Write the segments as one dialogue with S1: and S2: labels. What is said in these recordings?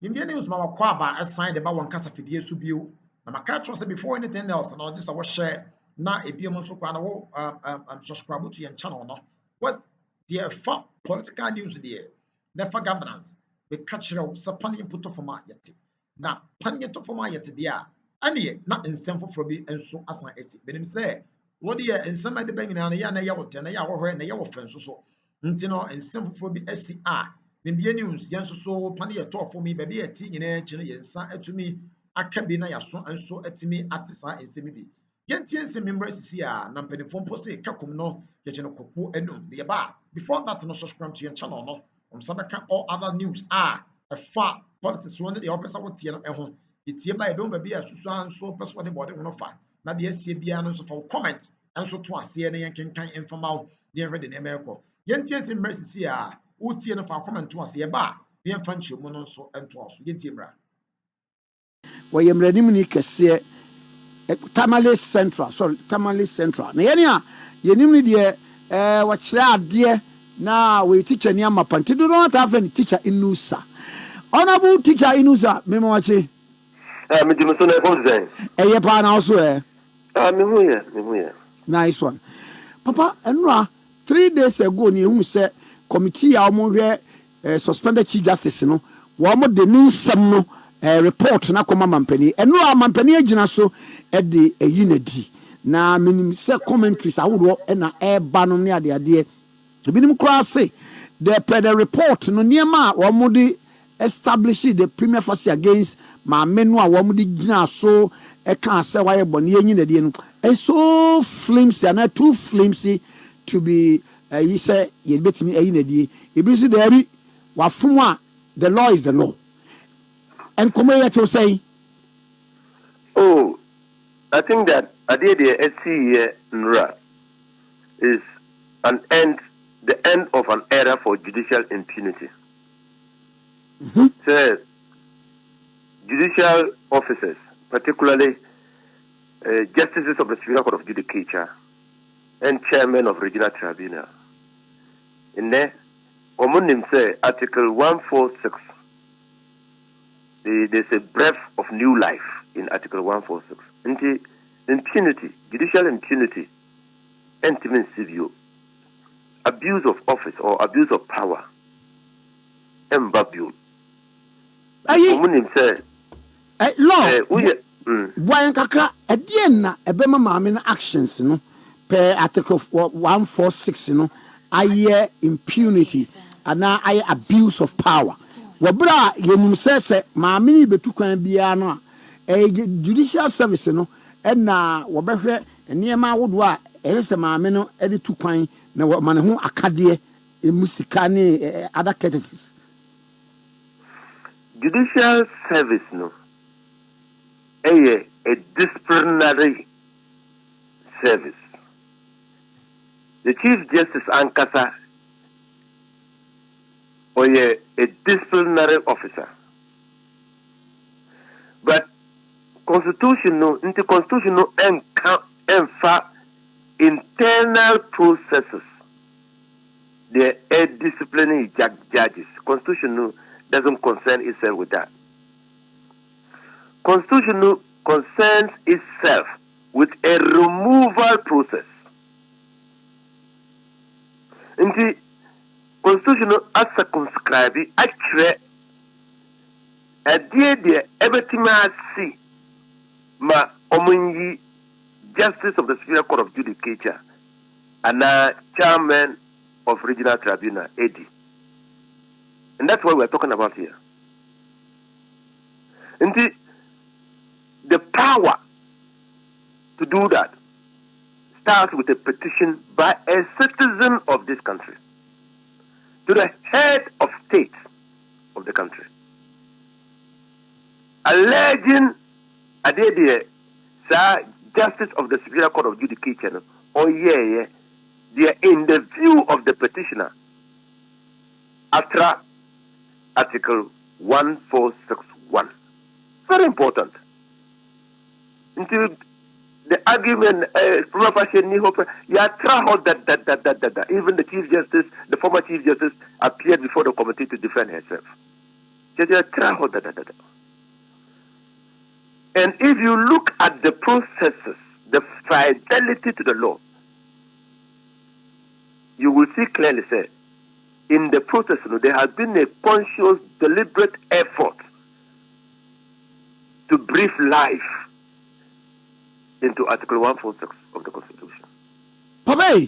S1: Indian news ma wakɔ aba assign de ba wɔn kasa fidie so bio. Na maka trust before anything else na just our share na ebiem nso kwa na wo subscribe to your channel no. What's the political news there? Never governance. We catch you sa pani put for ma yet. Na pani to for ma yet there. Ane na nsɛm foforɔ bi nso asan asi. Benim sɛ wo de nsɛm ade ba nyina na ya na ya wote na ya wohwe na ya wofa nso so. Nti no nsɛm foforɔ bi asi a India news yan so pani yɛ tɔ for me baabi yɛ ti nyina akyi no yɛ nsa atumi aka bi na yaso nso atumi ate saa nsɛm bi. Yɛntie nsɛm mmra sisi a na mpanimfoɔ mpo sɛ kakum no yɛgye no kɔkɔɔ anum. De yɛba before that no subscribe to your channel no. Bɛka all other news ɛfa politics wɔn de deɛ wɔpɛ sɛ wɔtie no ɛho. Etie ba ebe baabi a susu anso pɛ so wɔde bɔde wɔn fa na deɛ asie biara no nso fa comment nso to aseɛ na yɛnkenkan mfama wo deɛ ɛhwɛ de nneɛma ɛkɔ. Yɛntie nsɛm mmra sisi a wotie no fa comment to aseɛ ba a yɛmfa nkyerɛmu no nso nto aso. Yɛntie mmra.
S2: Wɔyɛ mmaranim ni kɛseɛ Tamale Central na yɛne a yɛnim ni deɛ wɔkyerɛ adeɛ na wɔyɛ teacher ni ama panti do no ta fa teacher Inusa honorable teacher Inusa mema wache
S3: me di so na phone design
S2: ɛyɛ pa na also
S3: me hu ya
S2: nice one papa enura 3 days ago ni ehum sɛ committee a wɔn hwɛ suspended chief justice no wɔn de ne nsɛm no report na kɔma mampani enura mampani agyina so de ayi na di na minim sɛ commentaries ahodoɔ na ɛba no ne adeadeɛ ebinim kora se the report no nneɛma a wɔn de establish the premier facie against maame no a wɔn de gyina so ɛka sɛ wayɛ bɔne yɛnyi na die no so flimsy and too flimsy to be yi sɛ yɛbɛtumi ayi na die ebi nso dɛbi wafom a the law is the law nkɔmɔ yɛ to sɛn.
S3: Oh, I think that idea the SC NRA is the end of an era for judicial impunity. So, judicial officers, particularly justices of the Superior Court of Judicature and chairman of regional tribunal, in there, say Article 146. There's a breath of new life in Article 146. Into impunity, judicial impunity, intimate civil, abuse of office or abuse of power, and babule.
S2: Law. Why kakra na ebema maame na actions no per Article 146 no aye impunity and aye abuse of power. Wabra yenum sɛ maame ni betu kwan bia no a judicial service no na wɔbɛhwɛ nneɛma ahodoɔ a ɛyɛ sɛ maame no de tu kwan na wɔma ne ho akadeɛ musika ne other courtesies.
S3: Judicial service no a disciplinary service. The Chief Justice Ankasa or a disciplinary officer. But constitutional and internal processes. They are disciplining judges. Constitutional doesn't concern itself with that. Constitutional concerns itself with a removal process. Indeed, constitutional as circumscribed actually a dear everything I see ma omunyi justice of the Superior Court of Judicature and chairman of regional tribunal AD. And that's what we're talking about here. Indeed, the power to do that starts with a petition by a citizen of this country to the head of state of the country, alleging the justice of the Superior Court of Judicature, they are in the view of the petitioner after Article 1461. Very important. Until the argument, even the Chief Justice, the former Chief Justice, appeared before the committee to defend herself. And if you look at the processes, the fidelity to the law, you will see clearly, say, in the process, there has been a conscious, deliberate effort to breathe life into Article 146 of the Constitution.
S2: Papa,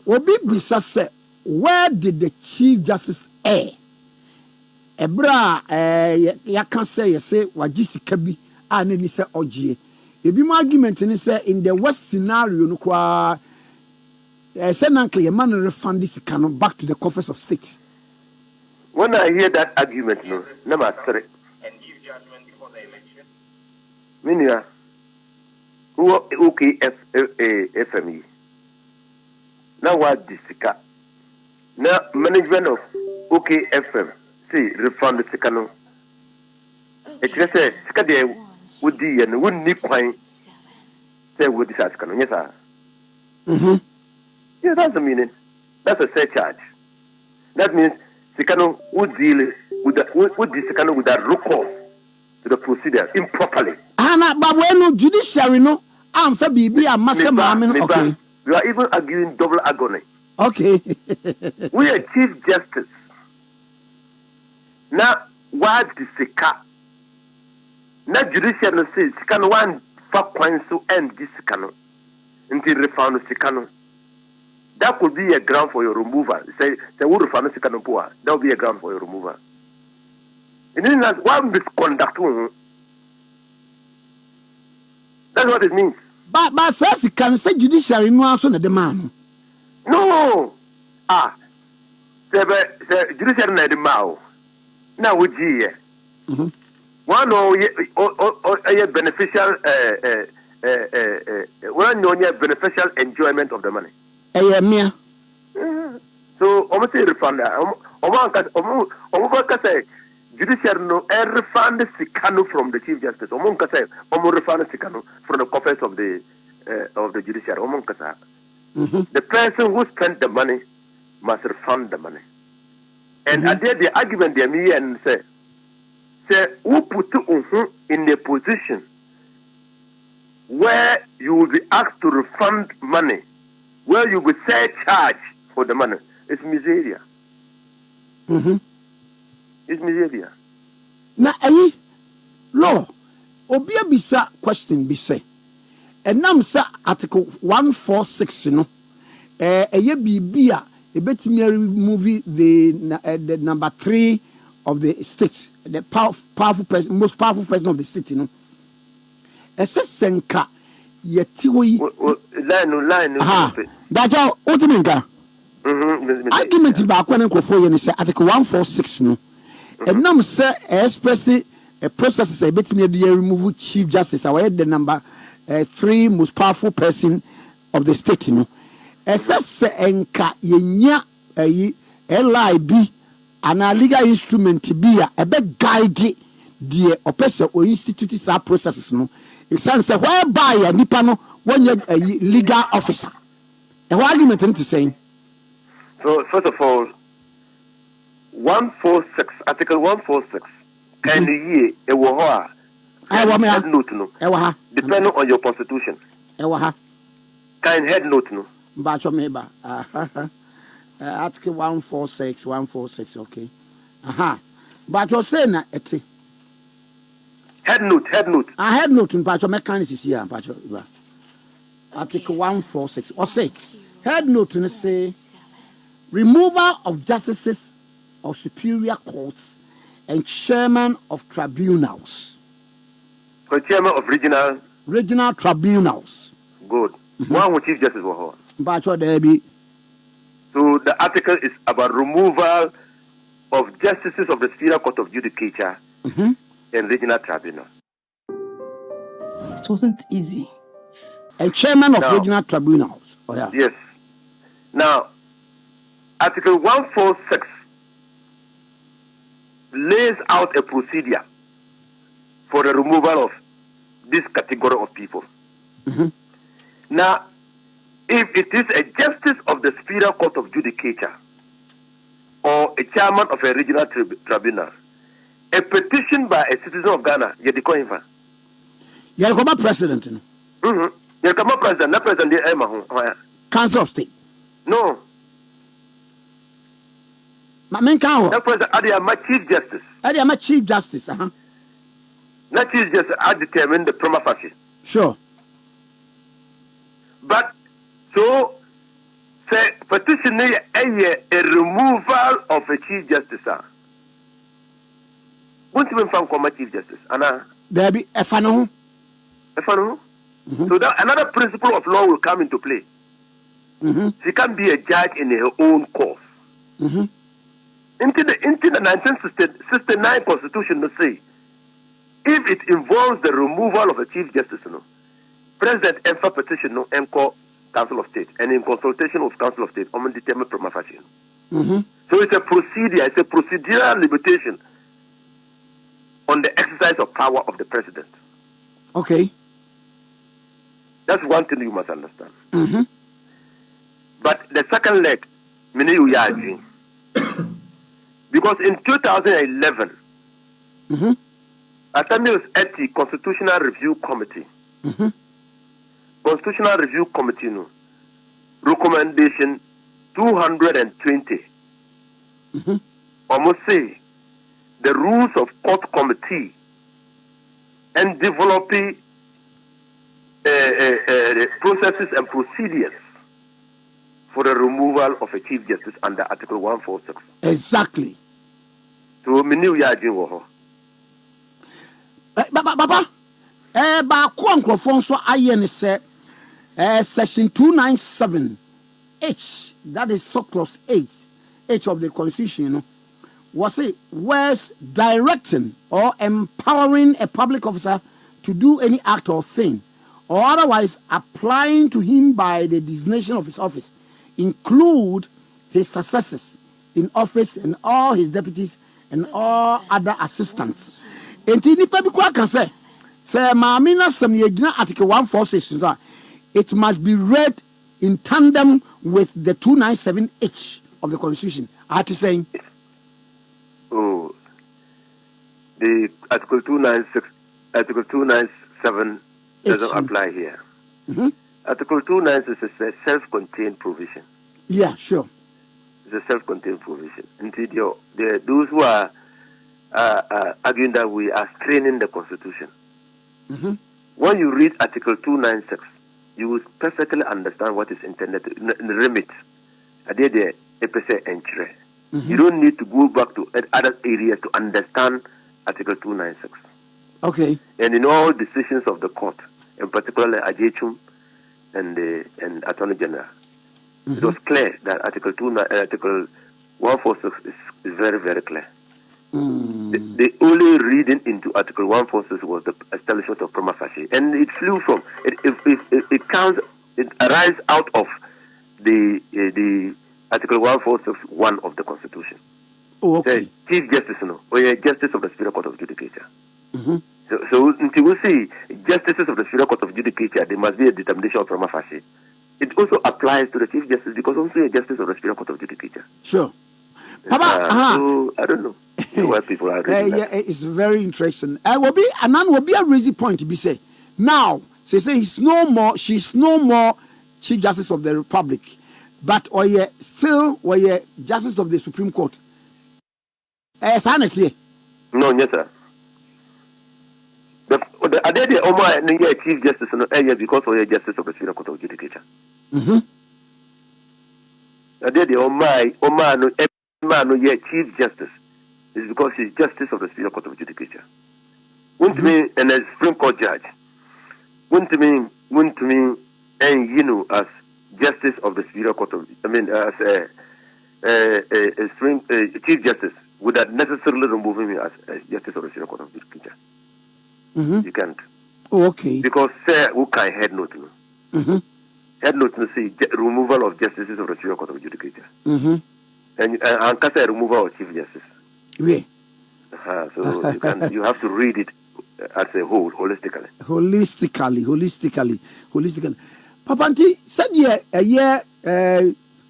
S2: Obi Bisa said, where did the Chief Justice err? Ebra, ya can say, Wajisi Kabi, and then he said, Oji. If you argument in in the worst scenario, no qua, Senanke, a man refund this canon back to the coffers of state.
S3: When I hear that argument, no, never sorry.
S4: And give judgment before the election.
S3: Minia, who okay FME. Now what disika? Now management of okay FM. See refund the sikano. It just say sika de would di and wouldn't need quite say would this ask yes sir. Yeah, that's the meaning. That's a surcharge. That means sikano would deal with the would this sikano with that recourse to the procedure improperly.
S2: Anna Babueno judiciary no I'm for BB and Master Mammy. Okay.
S3: You are even arguing double agony.
S2: Okay.
S3: We are Chief Justice. Now, what is the car? Now, judiciary says, can one fuck coins to end this canoe until refund the canoe. That could be a ground for your removal. Say, the wood refund the canoe poor. That would be a ground for your removal. And then, that's one misconduct. That's what it means.
S2: But says can say judiciary no also na demand.
S3: No. The judiciary na demand. Now we ji. One or beneficial one no beneficial enjoyment of the money.
S2: Me.
S3: So almost say refund. Omo say judiciary no refund sikano from the Chief Justice. Omo say refund sikano from the coffers of the judiciary. The person who spent the money must refund the money. And at the argument they me and say who put you in a position where you will be asked to refund money, where you will say charge for the money. It's miseria. It's miseria.
S2: Na law obia bisa question be say. And now say Article 146 no bibi a ebetimi remove the number 3 of the state, the powerful person, most powerful person of the state, you know. Senka yetiwi
S3: line
S2: that's all ultiminka argument ba kwa nkofo ye ne say Article 146 no and now say express a process say betimi dey remove Chief Justice away the number 3 most powerful person of the state, you know. Enka yenya LIB an legal instrument be a big guide the oppressor or institute sa processes, no. It sounds whereby a nipa no when you a legal officer. And what argument to saying?
S3: So first of all, 146 Article 146 can ye a war. Head note no. Depending on your constitution. Kind head note no.
S2: Bacho meba. Article 146, okay. But you're saying that it's
S3: head note.
S2: Head note in Bacho mechanics here, Bacho. Article 146. Or say head note and say removal of justices of superior courts and chairman of tribunals.
S3: Chairman of
S2: regional tribunals.
S3: Good. One with Chief Justice was
S2: Bacho Debbie.
S3: So the article is about removal of justices of the Superior Court of Judicature and regional tribunal.
S5: It wasn't easy.
S2: A chairman of regional tribunals. Oh, yeah.
S3: Yes. Now, Article 146 lays out a procedure for the removal of this category of people. Now, if it is a justice of the Superior Court of Judicature or a chairman of a regional tribunal, a petition by a citizen of Ghana, you declare him.
S2: You come a president.
S3: You come a president, not president, the
S2: Council of State.
S3: No.
S2: My main council.
S3: That president, I am my Chief Justice.
S2: I am a Chief Justice.
S3: Not Chief Justice, I determine the prima facie.
S2: Sure.
S3: But, so, say, petition a removal of a Chief Justice. Won't even find a Chief Justice.
S2: There be a funnel.
S3: So that another principle of law will come into play. She can be a judge in her own cause. Into the 1969 Constitution, to say, if it involves the removal of a Chief Justice, President enter petition no call Council of State, and in consultation with Council of State, determine prima facie. So it's a procedure, it's a procedural limitation on the exercise of power of the President.
S2: Okay.
S3: That's one thing you must understand. But the second leg, because in 2011, Attorney at the Constitutional Review Committee, Constitutional Review Committee, recommendation 220, almost say the rules of court committee and developing processes and procedures for the removal of a Chief Justice under Article 146.
S2: Exactly.
S3: So,
S2: Baba, Section 297H, that is subclause 8H of the Constitution, was it was directing or empowering a public officer to do any act or thing, or otherwise applying to him by the designation of his office, include his successors in office and all his deputies and all other assistants. And can say, Article 146, it must be read in tandem with the 297H of the Constitution. I have to say,
S3: oh, the Article 296, Article 297 doesn't apply here. Article 296 is a self-contained provision.
S2: Yeah, sure.
S3: It's a self-contained provision. Indeed, those who are arguing that we are straining the Constitution. When you read Article 296, you will perfectly understand what is intended in the remit. You don't need to go back to other areas to understand Article 296.
S2: Okay.
S3: And in all decisions of the court, in particular Ajechum and Attorney General, it was clear that Article 146 is very, very clear. The only reading into Article 146 was the establishment of prima facie, and it flew from it arises out of the Article 146(1) of the Constitution.
S2: Oh, okay.
S3: The Chief Justice, or Justice of the Superior Court of Judicature. So until we see Justices of the Superior Court of Judicature, there must be a determination of prima facie. It also applies to the Chief Justice because also a Justice of the Superior Court of Judicature.
S2: Sure.
S3: Papa, so I don't know why people are reading that.
S2: Yeah, it's very interesting. Will be a raising point to be said. Now, she's no more Chief Justice of the Republic, but still Justice of the Supreme Court. Sanity.
S3: No, yes, sir. The Omar Chief Justice because we are Justice of the Superior Court of Judicature. Omar Chief Justice is because he's Justice of the Superior Court of Judicature. Wouldn't mean and a Supreme Court judge. Wouldn't mean and as Justice of the Superior Court of as a Chief Justice without necessarily removing him as Justice of the Superior Court of Judicature. You can't.
S2: Oh, okay.
S3: Because who can head note? Head note to say removal of Justices of the Superior Court of Judicature. And cast a removal of Chief Justice.
S2: Yeah.
S3: So you have to read it as a whole, holistically.
S2: Holistically. Papanti said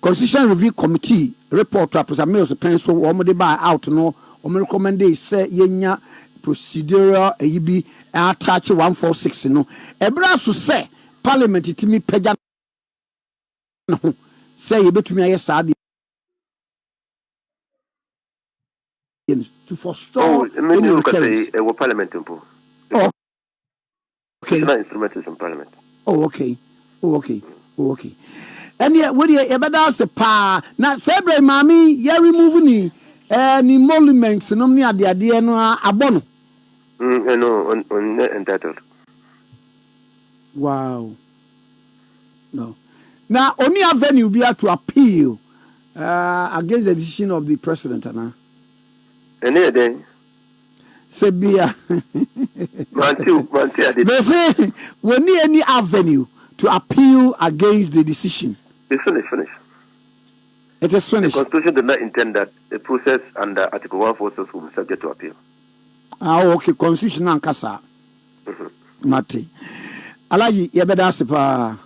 S2: Constitutional Review Committee report to Professor Mills pencil or by out no recommend say yenya procedural eyibi attach 146 no ebra so say parliament timi pagya no say yebetumi aye saade to forestall any recurrence.
S3: Parliament impo.
S2: Oh, okay.
S3: Instrument is in Parliament.
S2: Oh, okay. Oh, okay. Oh, okay. And yet, what do you ever does the pa? Now, Sabre, mammy, you remove ni emoluments, no, near the idea, no, abono.
S3: No, entitled.
S2: Wow. No. Now, only avenue be to appeal against the decision of the president, Anna.
S3: And then,
S2: Sebia. They say, we need any avenue to appeal against the decision.
S3: It's finished.
S2: It is finished.
S3: The Constitution did not intend that the process under Article 146 will be subject to appeal.
S2: Okay. Constitution and Kasa. Mate. Alaji, yebeda sepa.